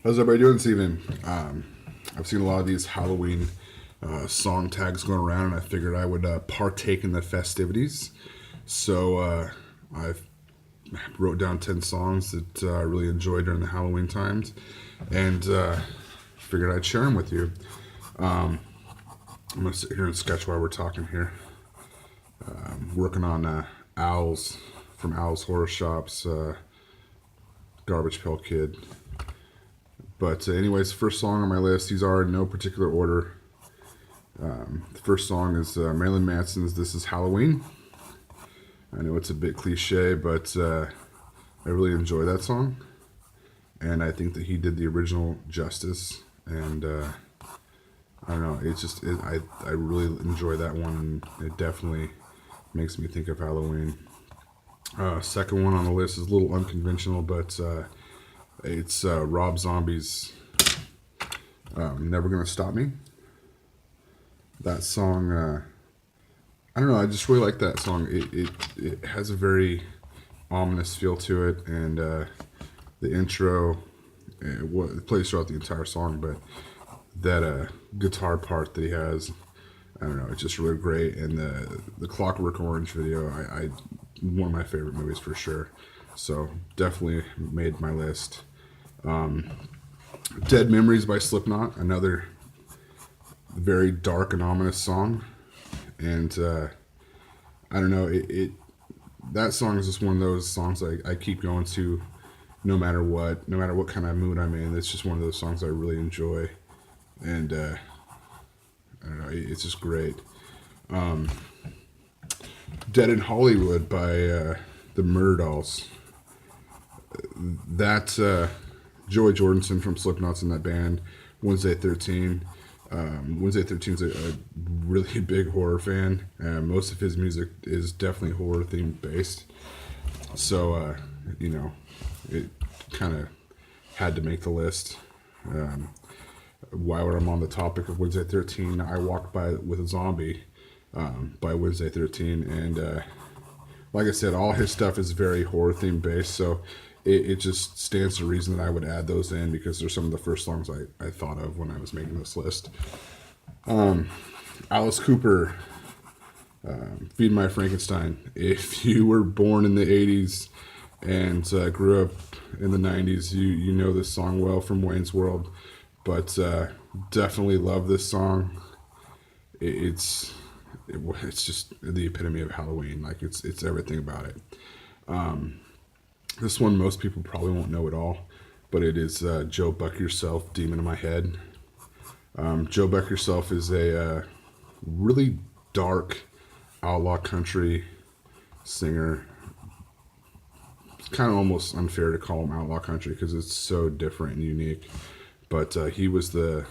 How's everybody doing this evening? I've seen a lot of these Halloween song tags going around, and I figured I would partake in the festivities. So I wrote down 10 songs that I really enjoyed during the Halloween times, and figured I'd share them with you. I'm going to sit here and sketch while we're talking here. Working on Owls from Owl's Horror Shop's Garbage Pail Kid. But anyways, first song on my list, these are in no particular order. The first song is Marilyn Manson's This Is Halloween. I know it's a bit cliche, but I really enjoy that song. And I think that he did the original justice. And I don't know, I really enjoy that one. And it definitely makes me think of Halloween. Second one on the list is a little unconventional, but it's Rob Zombie's Never Gonna Stop Me. That song, I don't know, I just really like that song. It has a very ominous feel to it, and the intro, it plays throughout the entire song, but that guitar part that he has, I don't know, it's just really great. And the Clockwork Orange video, I one of my favorite movies for sure. So definitely made my list. Dead Memories by Slipknot, another very dark and ominous song. And I don't know, that song is just one of those songs I keep going to no matter what kind of mood I'm in. It's just one of those songs I really enjoy. And I don't know, it's just great. Dead in Hollywood by the Murders. That Joey Jordison from Slipknot's in that band. Wednesday 13. Wednesday 13 is a really big horror fan. Most of his music is definitely horror themed based. So, you know, it kind of had to make the list. While I'm on the topic of Wednesday 13, I Walked by with a Zombie by Wednesday 13. And like I said, all his stuff is very horror themed based. So it just stands to reason that I would add those in, because they're some of the first songs I thought of when I was making this list. Alice Cooper, Feed My Frankenstein. If you were born in the 80s and grew up in the 90s, you know this song well from Wayne's World. But definitely love this song. It's just the epitome of Halloween. Like it's everything about it. This one most people probably won't know at all, but it is Joe Buck Yourself, Demon in My Head. Joe Buck Yourself is a really dark outlaw country singer. It's kind of almost unfair to call him outlaw country because it's so different and unique. But he was the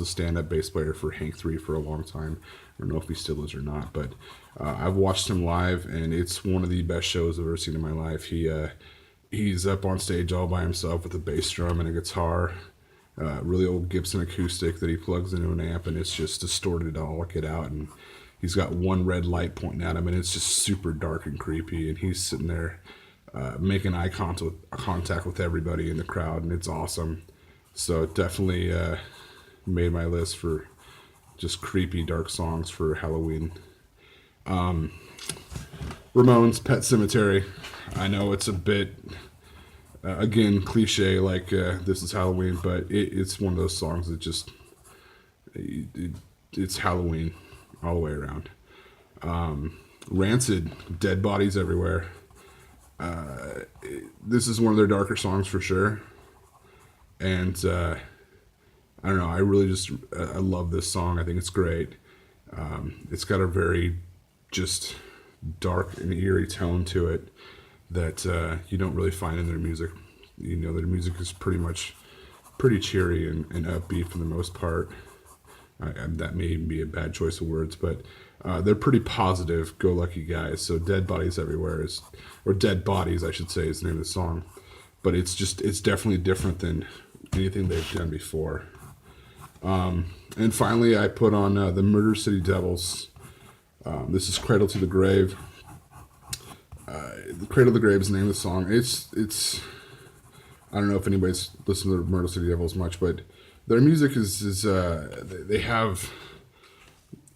stand-up bass player for Hank 3 for a long time. I don't know if he still is or not, but I've watched him live, and it's one of the best shows I've ever seen in my life. He's up on stage all by himself with a bass drum and a guitar, really old Gibson acoustic that he plugs into an amp, and it's just distorted all get out. And he's got one red light pointing at him, and it's just super dark and creepy. And he's sitting there making eye contact with everybody in the crowd, and it's awesome. So definitely made my list for just creepy, dark songs for Halloween. Ramones, Pet Sematary. I know it's a bit, again, cliche, like This Is Halloween, but it's one of those songs that just, it's Halloween all the way around. Rancid, Dead Bodies Everywhere. This is one of their darker songs for sure. And I don't know, I really just I love this song. I think it's great. It's got a very just dark and eerie tone to it that you don't really find in their music. You know, their music is pretty cheery and upbeat for the most part. That may be a bad choice of words, but they're pretty positive, go-lucky guys. So Dead Bodies Everywhere or Dead Bodies, I should say, is the name of the song. But it's definitely different than anything they've done before. And finally, I put on the Murder City Devils. This is Cradle to the Grave. The Cradle to the Grave is the name of the song. It's I don't know if anybody's listened to Myrtle City Devils much, but their music is they have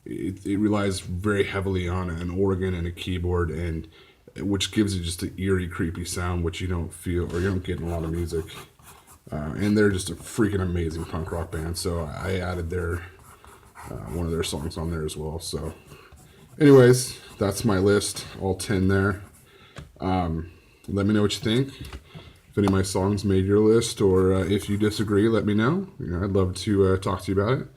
it relies very heavily on an organ and a keyboard, and which gives it just an eerie, creepy sound, which you don't feel or you don't get in a lot of music. And they're just a freaking amazing punk rock band. So I added their one of their songs on there as well. So, anyways, that's my list, all 10 there. Let me know what you think. If any of my songs made your list, or if you disagree, let me know. I'd love to talk to you about it.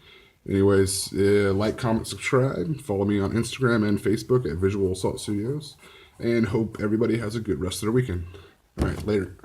Anyways, like, comment, subscribe. Follow me on Instagram and Facebook at Visual Assault Studios. And hope everybody has a good rest of their weekend. All right, later.